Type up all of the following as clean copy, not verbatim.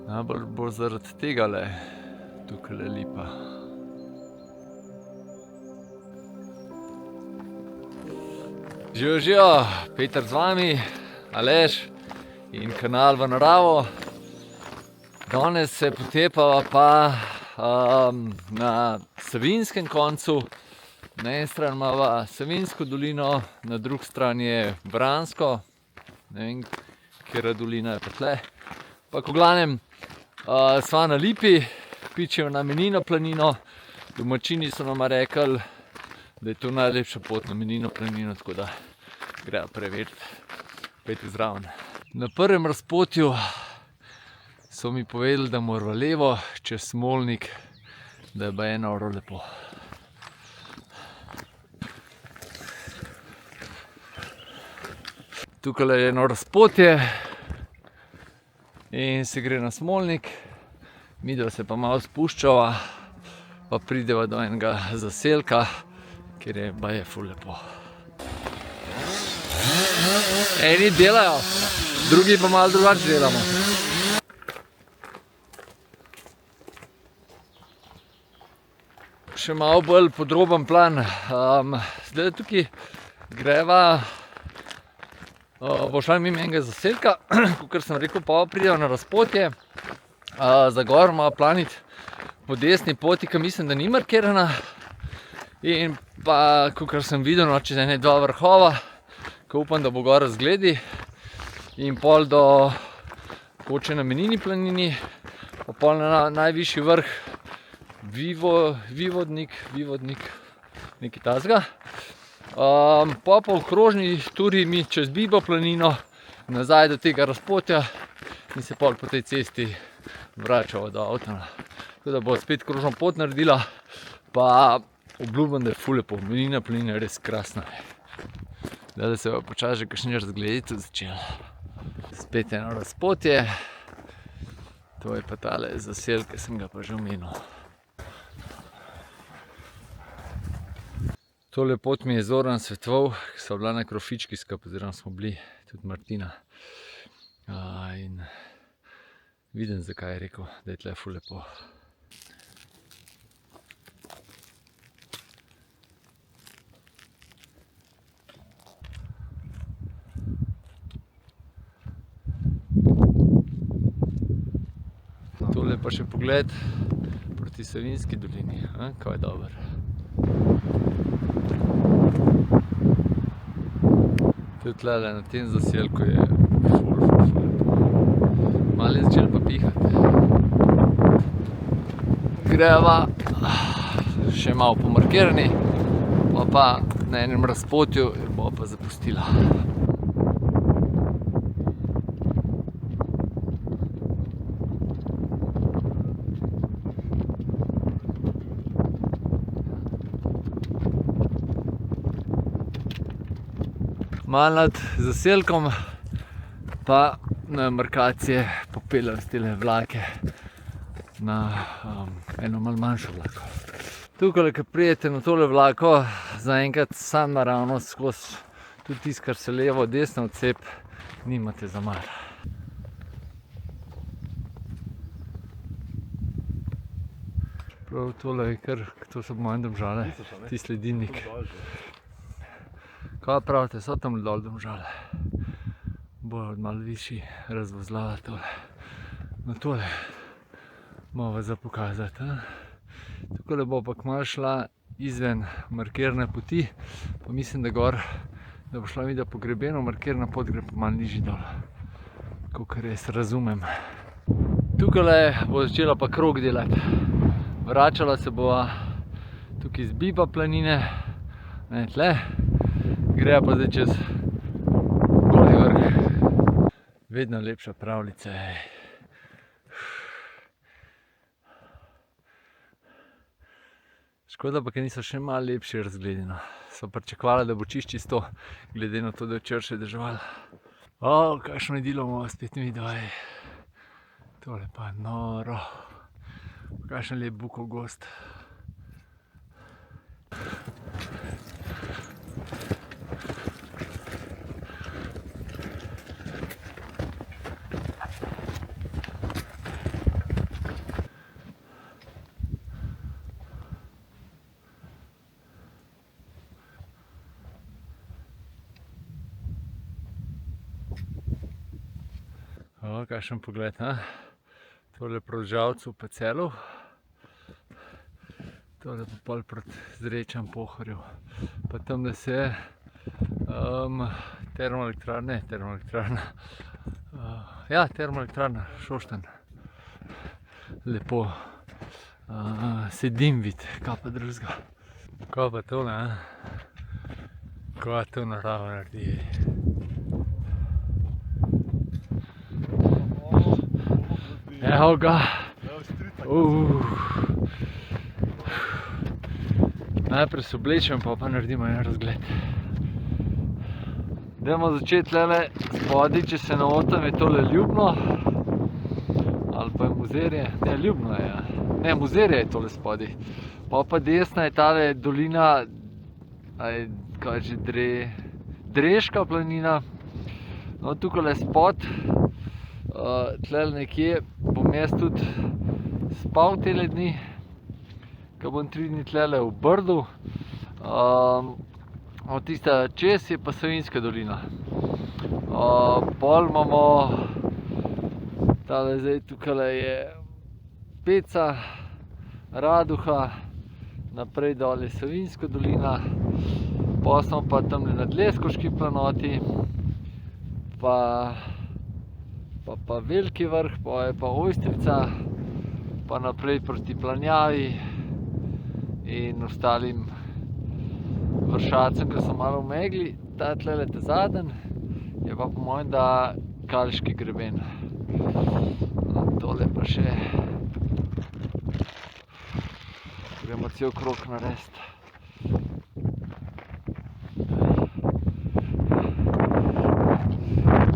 Najbolj bo zaradi tegale tukajle lipa. Živijo, Peter z vami, Aleš in kanal V naravo. Danes se potepava pa na Savinjskem koncu. Na eni strani imava Savinjsko dolino, na drugi strani je Vransko. Ne vem, katera dolina je pa tle. Pa v glavnem, sva na Lipi, pičejo na Menino planino. Domačini so nama rekli, da je to najlepša pot na Menino planino, tako da greva preveriti. Pejte zraven. Na prvem razpotju so mi povedali, da morava levo čez Smolnik, da je baje noro lepo. Tukaj je eno razpotje in se gre na Smolnik. Midva se pa malo spuščava, pa prideva do enega zaselka, kjer je baje ful lepo. Eni delajo, drugi pa malo drugače delamo. Še malo bolj podroben plan. Zdaj tukaj greva, bo šla mimo enega zaselka, kakor sem rekel, pa prideva na razpotje. Za gor malo planiti po desni poti, ki mislim, da ni markirana. In pa, kakor sem videl, čez ene dva vrhova, ko upam, da bo gor razgledi. In pol do Koče na Menini planini, pa pol na najvišji vrh Vivodnik, nekaj takega. Pa v krožni turi mi čez Bibo planino, nazaj do tega razpotja in se pol po tej cesti vračava do Avtona. Tako da bo spet krožno pot naredila, pa obljubim, da je ful lepo. Menina planina je res krasna. Da se bo počasi že kakšni razgledi tudi začel. Spet eno razpotje. To je pa tale zaselek, ki sem ga pa že omenil. Tole pot mi je Zoran svetoval, ki so bila na Krofički skupaj, oziroma smo bili tudi Martina. In vidim, zakaj je rekel, da je tle ful lepo. Tole pa še pogled proti Savinjski dolini, kaj je dober. Tudi tlele na tem zaselku je ful lepo. Malo je začel pa pihati. Greva še malo po markirani, pa na enem razpotju bo pa zapustila. Malo nad zaselkom pa na markacije popeljajo s tele vlake na eno malo manjšo vlako. Tukaj, ko prijete na tole vlako, zaenkrat sam naravnost skozi tudi tisto, kar se levo, desno odcep, nimate za mar. Prav tole je kar, to so moje Domžale, tisti ledinnik. Kaj pravite, so tam dol Domžale? Bojo malo višji razvozlava tole. No tole malo za pokazati. Tukaj bo pa kmalu šla izven markirane poti, pa mislim, da gor, da bo šla videti po grebenu, markirana pot gre pa malo nižji dol, kakor jaz razumem. Tukaj bo začela pa krog delati. Vračala se bova tukaj z Biba planine, ne tle. Greja pa zdaj čez Goli vrh. Vedno lepša pravljica je. Škoda pa, ker niso še malo lepši razgledi, no. So pričakovali, da bo čisto, glede na to, da je včeraj še deževalo. Kakšno idilo bomo spet videli. Tole pa noro. Kakšen lep bukov gozd. kakšen pogled, ne? Tole proti Žalcu pa Celu. Tole pa pol proti Zrečam, Pohorju. Pa tamle se termoelektrarna, termoelektrarna Šoštanj. Lepo se dim vidi, kaj pa drugega. Kaj pa tole, ne? Kaj to narava naredi. Evo ga. Najprej se oblečem, pa naredimo en razgled. Dajmo začeti tlele spodaj, če se naotam, je tole Ljubno. Ali pa je Mozirje. Ne, Ljubno je, ja. Ne, Mozirje je tole spodaj. Pa desna je tale dolina, kaj že, Dreška planina. No, tukaj spod, tlele nekje bom jaz tudi spal tele dni, ko bom 3 dni tlele v Brdu. Od tista čez je pa Savinjska dolina. Pol imamo, tale zdaj tukaj je Peca, Raduha, naprej dol je Savinjska dolina, pol smo pa tamle na Dleskovški planoti, pa Veliki vrh, pa je pa Ojstrica, pa naprej proti Planjavi in ostalim vršacem, ki so malo v megli. Ta tlele zadnji je pa po mojem, da Kalški greben. Tole pa še gremo cel krog narediti.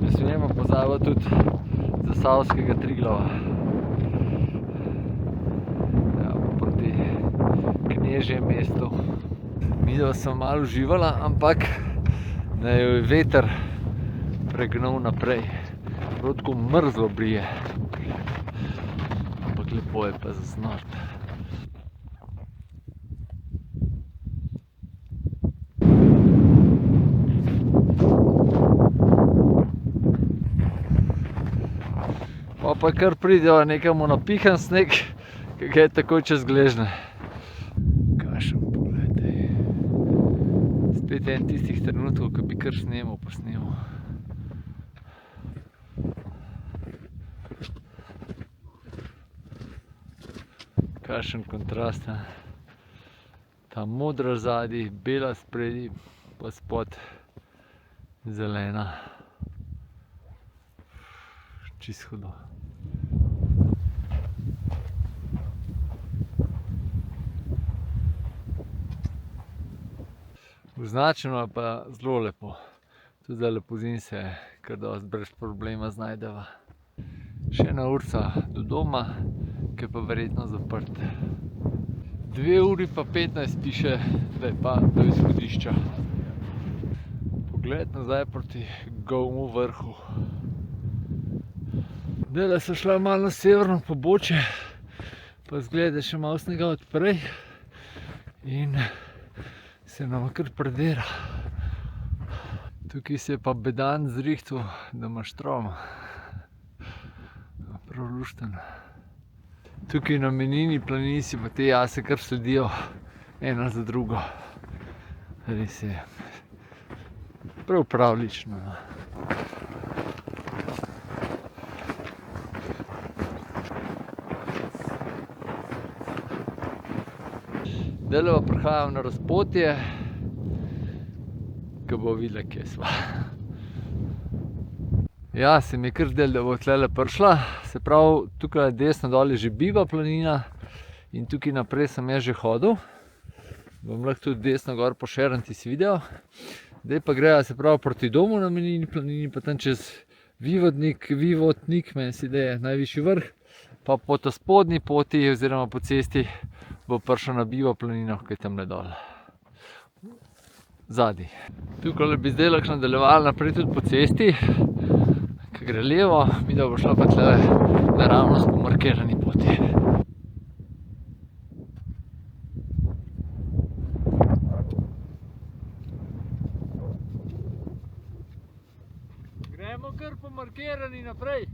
Ne smemo pozabiti tudi Zasavskega Triglava. Ja, proti Knežjem mestu. Midva sem malo uživala, ampak da jo je veter pregnal naprej. Prav tako mrzlo brije. Ampak lepo je pa za znort. Pa kar pridejo nekamo napihan sneg, ki ga je takoj čez gležnje. Kakšen pogled je. Spet en tistih trenutkov, ko bi kar snemal pa snemal. Kakšen kontrast, ne? Ta modra zadaj, bela spredi, pa spod zelena. Čist hudo. Označeno je pa zelo lepo. Tudi zdajle pozimi se kar dosti brez problema znajdeva. Še ena urica do doma, ki je pa verjetno zaprt. 2 uri pa 15 piše, da je pa do izhodišča. Pogled nazaj proti Golmu vrhu. Zdajle so šla malo na severno pobočje, pa izgleda še malo snega od prej in se nama kar predera. Tukaj se je pa bedan zrihtal, da ima štrom. Prav lušten. Tukaj na Menini planini si pa te jase kar sledijo ena za drugo. Res je prav pravlično. Zdajle pa prihajam na razpotje, ko bo videla, kje sva. Ja, se mi je kar zdelo, da bo tlele prišla. Se pravi, tukaj desno dol je že Biva planina in tukaj naprej sem jaz že hodil. Bom lahko tudi desno gor pošeram tisti video. Zdaj pa greja, se pravi, proti domu na Menini planini, pa tam čez Vivotnik, meni se da je najvišji vrh, pa po ta spodnji poti oziroma po cesti bo prišel na Bivo planino, ki je tamle dol. Zadaj. Tukaj bi zdaj lahko nadaljevala naprej tudi po cesti, ki gre levo, midva bo šla pa tle naravnost po markirani poti. Gremo kar po markirani naprej.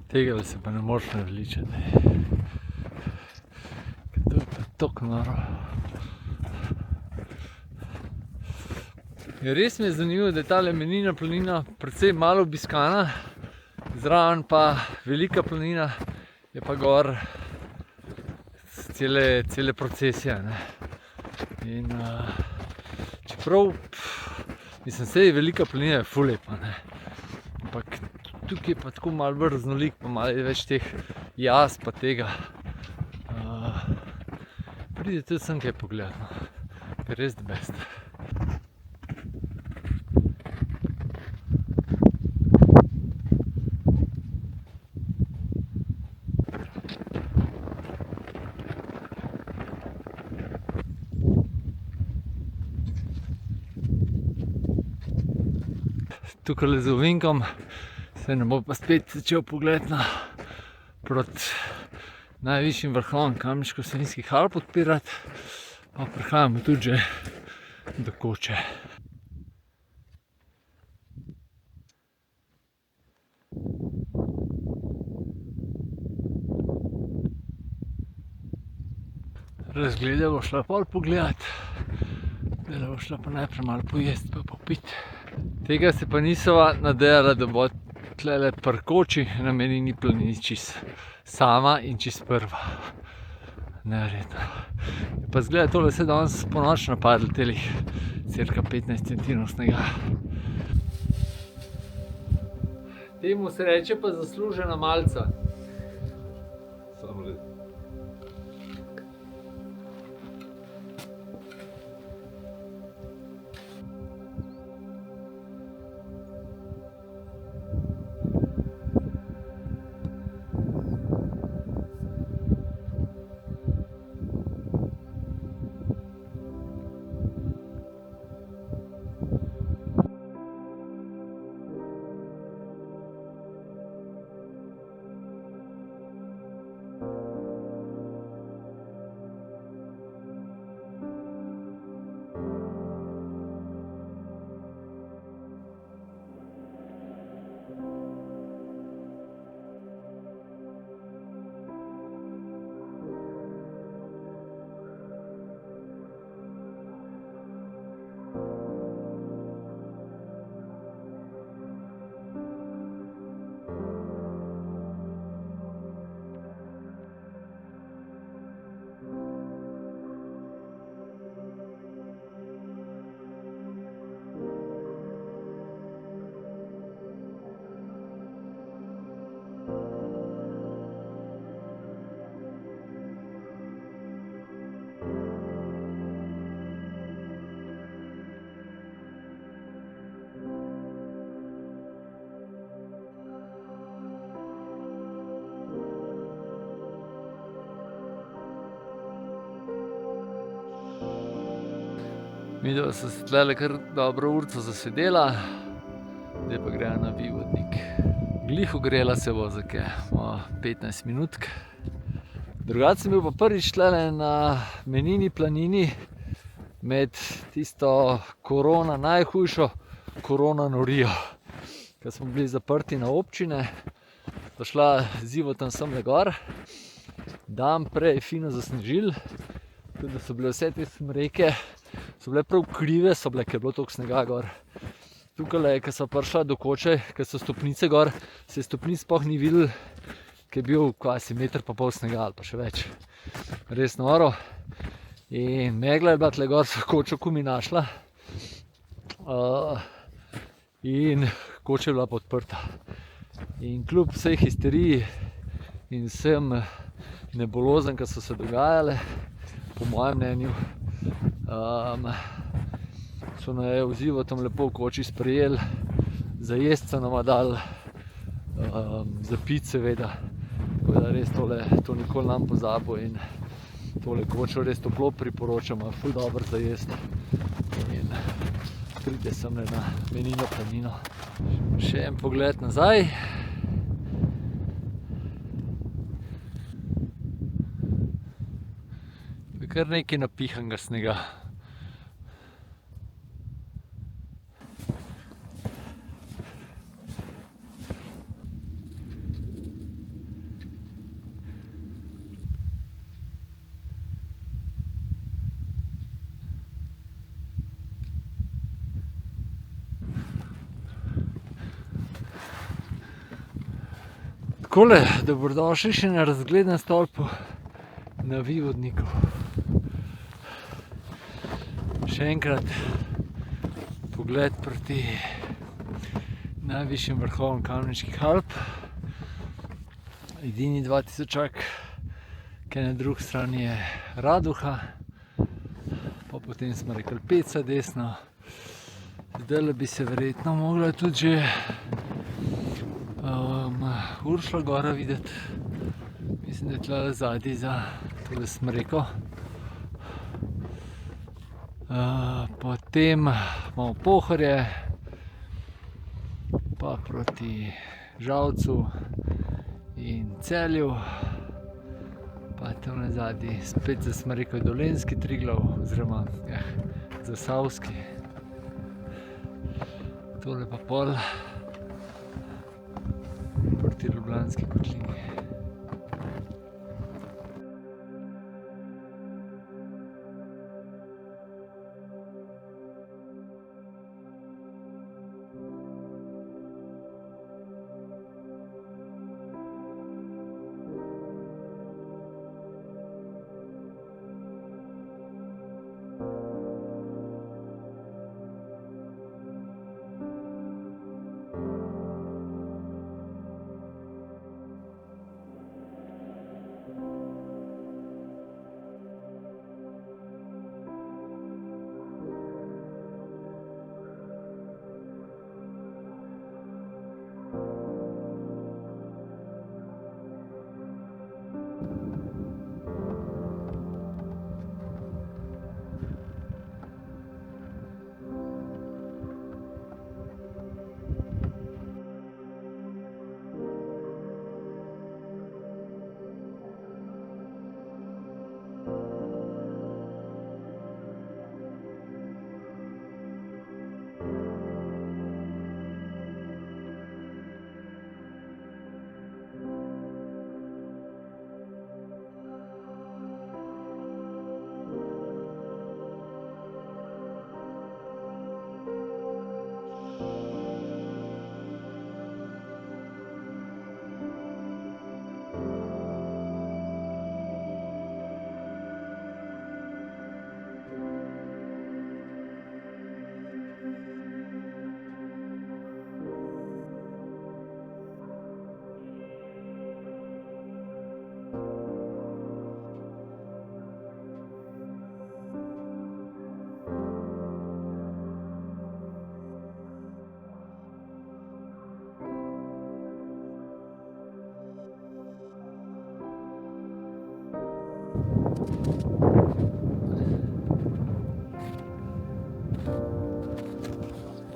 Tega se pa ne moreš naveličati. To je pa tako noro. Ja, res mi je zanimivo, da je tale Menina planina precej malo obiskana, zraven pa velika planina, je pa gor cele procesije, ne. In čeprav, mislim, sej velika planina je ful lepa, ne. Ampak tukaj je pa tako malo bolj raznolik, pa malo je več teh jaz pa tega. Pridi tudi sem kaj pogledat, no. Je res the best. Tukaj z ovinkom se ne bo pa spet začel pogled proti najvišjim vrhom Kamniško-Savinjskih Alp odpirati, pa prihajamo tudi že do Koče. Razglede bo šla pol pogledat, zdaj bo šla pa najprej malo pojesti pa popiti. Tega se pa nisva nadejala, da bo tlele pri Koči na Menini planini čisto sama in čisto prva. Neverjetno. Pa izgleda tole se danes ponoči napadlo, telih cirka 15 centimetrov snega. Temu se reče pa zaslužena malica. Midva sva se tlele kar dobro urico zasedela, zdaj pa greva na Vivodnik. Glih ogrela se bo za kaj 15 minutk. Drugače sem bil pa prvič tlele na Menini planini med tisto najhujšo korona norijo, ko smo bili zaprti na občine. Sva šla z Ivotom semle gor, dan prej fino zasnežilo, tudi da so bile vse te smreke, so bile prav krive, so bile, ker je bilo toliko snega gor. Tukajle, ko sva prišla do Koče, ko so stopnice gor, se stopnic sploh ni videlo, ker je bil kvasi meter pa pol snega ali pa še več. Res noro. In megla je bila tle gor, so Kočo komaj našla. In Koča je bila pa odprta. In kljub vsej histeriji in vsem nebulozam, ki so se dogajale, po mojem mnenju, so naju z Ivotom lepo v Koči sprejeli, za jesti so nama dali, za piti seveda, tako da res to nikoli ne bom pozabil in tole Kočo res toplo priporočam, ful dobro za jesti. In pridite semle na Menino planino. Še en pogled nazaj. Kar nekaj napihanega snega. Takole, dobrodošli še na razglednem stolpu na Vivodniku. Še enkrat pogled proti najvišjim vrhovom Kamniških Alp. Edini 2000-ak, ker na drugi strani je Raduha, pa potem smo rekli Peca desno. Zdajle bi se verjetno mogla tudi že Uršlja gora videti. Mislim, da je tle zadnji za tole smreko. Potem imamo Pohorje, pa proti Žalcu in Celju, pa tam zadnji spet za smreko Dolenjski Triglav, oziroma Zasavski. Tole pa pol proti Ljubljanski kotlini.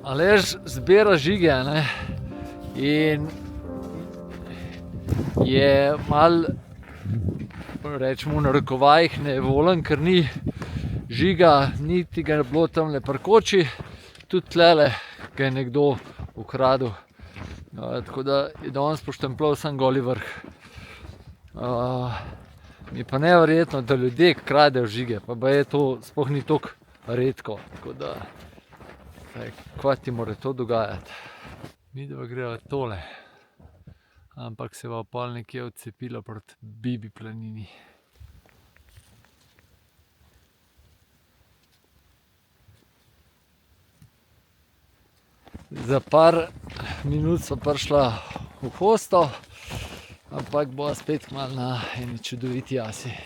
Aleš zbira žige, ne? In je malo, rečemo v narekovajih, nevolen, ker ni žiga, niti ga ne bilo tamle pri koči, tudi tlele ga je nekdo ukradel. Tako da je danes poštempljal samo Goli vrh. Mi je pa neverjetno, da ljudje kradejo žige, pa baje to sploh ni toliko redko, tako da kva ti mora to dogajati. Midva greva tole, ampak se bo pol nekje odcepila proti Bibi planini. Za par minut sva prišla v Hosto, ampak bova spet kmalu na eni čudoviti jasi.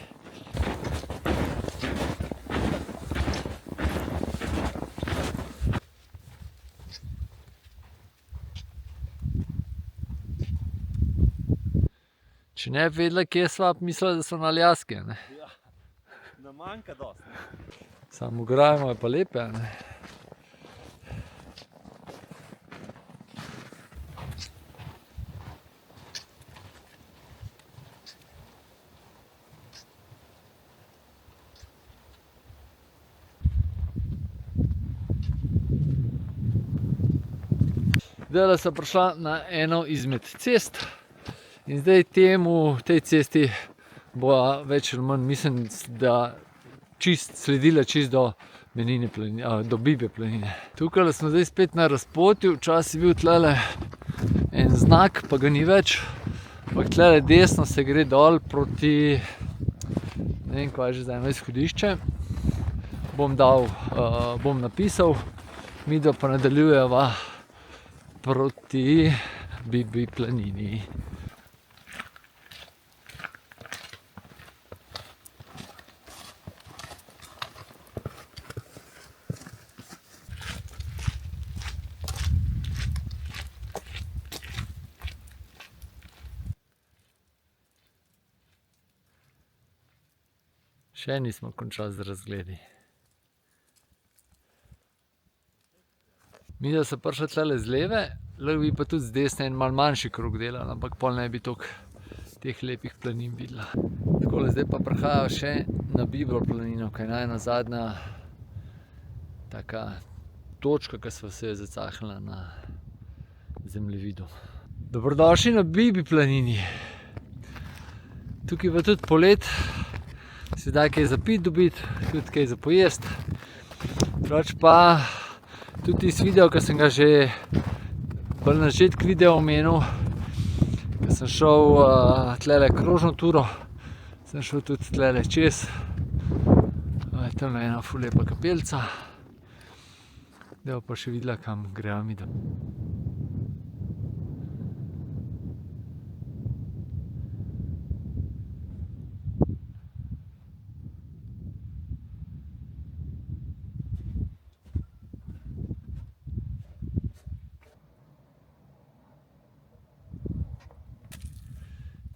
Če ne bi vedela, kje sva, mislila, da so na Aljaski, ne? Ja, nam manjka dosti. Samo ograje imajo pa lepe, ne? Zdajle sem prišla na eno izmed cest in zdaj tej cesti bo več ali manj, mislim, da sledila čist do Menine planine, do Bibje planine. Tukaj smo zdaj spet na razpotju, včasih je bil tlele en znak, pa ga ni več, Ampak tlele desno se gre dol proti, ne vem, kaj je že zdaj eno izhodišče. Bom napisal, midva pa nadaljujeva proti Bibi planini. Še nismo končali z razgledi. Midva se prišla tlele z leve, lahko bi pa tudi z desne en malo manjši krog delali, ampak pol ne bi toliko teh lepih planin videla. Takole, zdaj pa prehajava še na Bibro planino, ki je najina zadnja taka točka, ki sva se jo zacahnila na zemljevidu. Dobrodošli na Bibi planini. Tukaj pa tudi polet, se da kaj za pit dobiti, tudi kaj za pojest. Drugače pa tudi tisti video, ki sem ga že bolj na začetku videa omenil, ko sem šel tlele krožno turo, sem šel tudi tlele čez. Tamle ena ful lepa kapelica. Zdaj pa še videla, kam greva midva.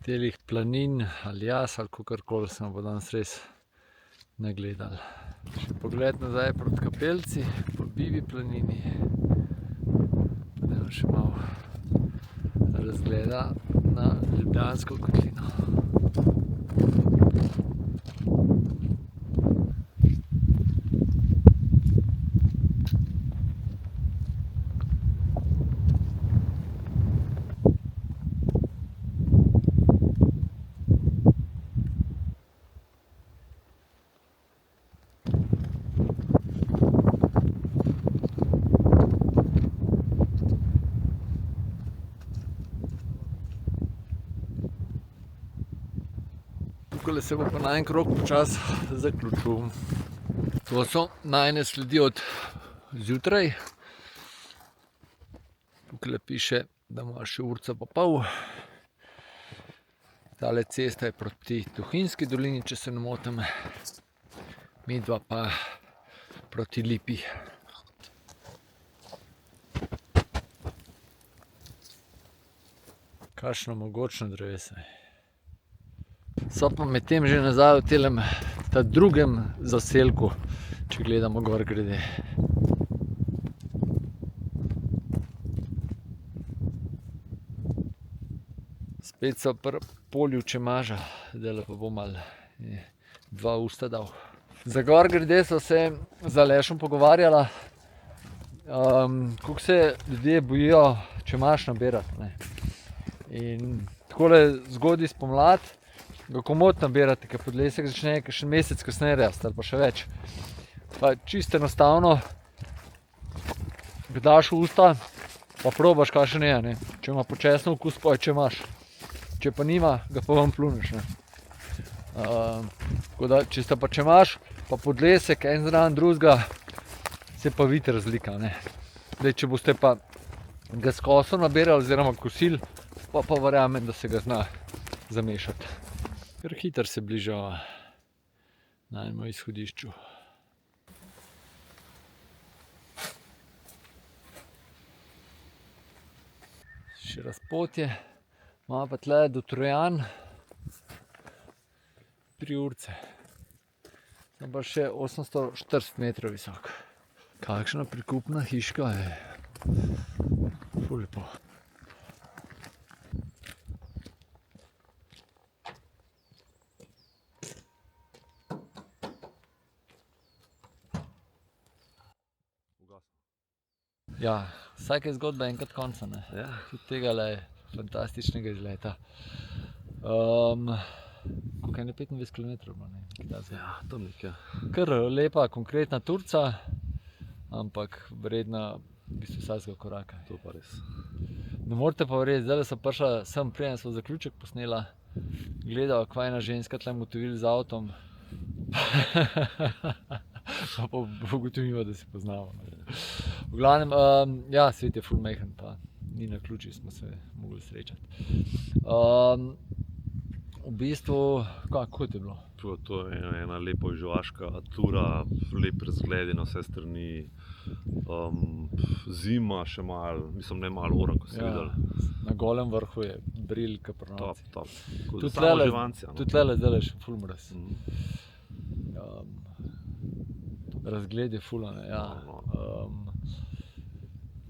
Telih planin ali jaz ali kakorkoli smo pa danes res nagledali. Še pogled nazaj proti kapelici, po Bibi planini. Dajmo še malo razgleda na Ljubljansko kotlino. Tukaj se bo pa najin krog počasi zaključil. To so najine sledi od zjutraj. Tukaj piše, da ima še urca pa pol. Tale cesta je proti Tuhinjski dolini, če se ne motim. Midva pa proti Lipi. Kakšno mogočno drevesje. So pa medtem že nazaj v telem ta drugem zaselku, če gledamo gor grede. Spet so pri polju Čemaža, zdaj pa bom malo dva usta dal. Za gor grede so se z Alešem pogovarjala, koliko se ljudje bojijo Čemaž nabirati. In takole zgodaj spomlad ga komot nabirate, ker podlesek začne kakšen mesec kasneje rasti ali pa še več. Pa čisto enostavno ga daš v usta, pa probaš, kakšen je. Če ima počesen okus, pa če imaš. Če pa nima, ga pa ven pluneš. Tako da, če sta pa Čemaž, pa podlesek, en zraven drugega, se pa vidi razlika. Zdaj, če boste pa ga s koso nabirali oziroma kosil, pa verjamem, da se ga zna zamešati. Ker hitro se bližava najmo izhodišču. Še razpotje, imamo pa tle do Trojan 3 urce. Sem pa še 840 metrov visok. Kakšna prikupna hiška je. Ful lepo. Ja, vsake zgodbe enkrat konca. Ja. Tudi tegale fantastičnega izleta. Koliko je 25 km? Ja, to nekaj. Kar lepa, konkretna turca, ampak vredna v bistvu vsakega koraka. To pa res. Ne morete pa verjeti, zdaj so prišla sem, preden smo zaključek posnela, gledala, kva je ena ženska tlem ugotovila z avtom. Pa ugotovimo, da si poznamo. V glavnem, ja, svet je ful mehen, pa ni na ključi, smo se mogli srečati. V bistvu, kako je bilo? To je ena lepa živaška tura, lep razgled na vse strani. Zima še malo, mislim ne malo ora, ko si videl. Na Golem vrhu je bril, ka pri Top, noci. top. Tudi Samo tlele- živanci, no. Tudi tlele zdaj je še ful mraz. Mhm. Razgled je ful, ne, ja. No,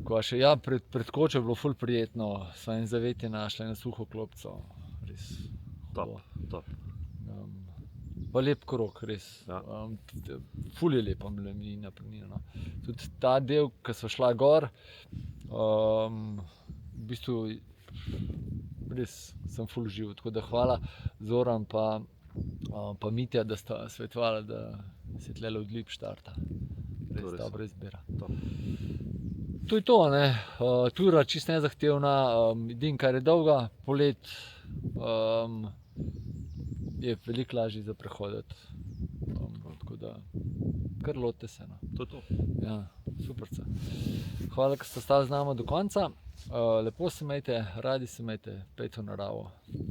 Ko še, ja, pred kočo je bilo ful prijetno, sva en zavetje našla, eno suho klopco, res. Top, top. Pa lep krog, res. Ja. Ful je lepa mlina planina, no. Tudi ta del, ko sva šla gor, v bistvu res sem ful užival, tako da hvala Zoran pa Mitja, da sta svetovala, da se tlele odlip štarta. Res res. dobra izbira. Top. To je to, ne. Tura čisto nezahtevna, edino kar je dolga, poleti je veliko lažje za prehoditi. Tako da kar lotite se, no. To je to. Ja, superca. Hvala, ker ste stali z nama do konca. Lepo se imejte, radi se imejte, pejte v naravo,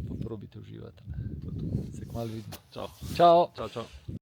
pa probite uživati, ne. Se kmalu vidimo. Čau. Čau! Čau, čau.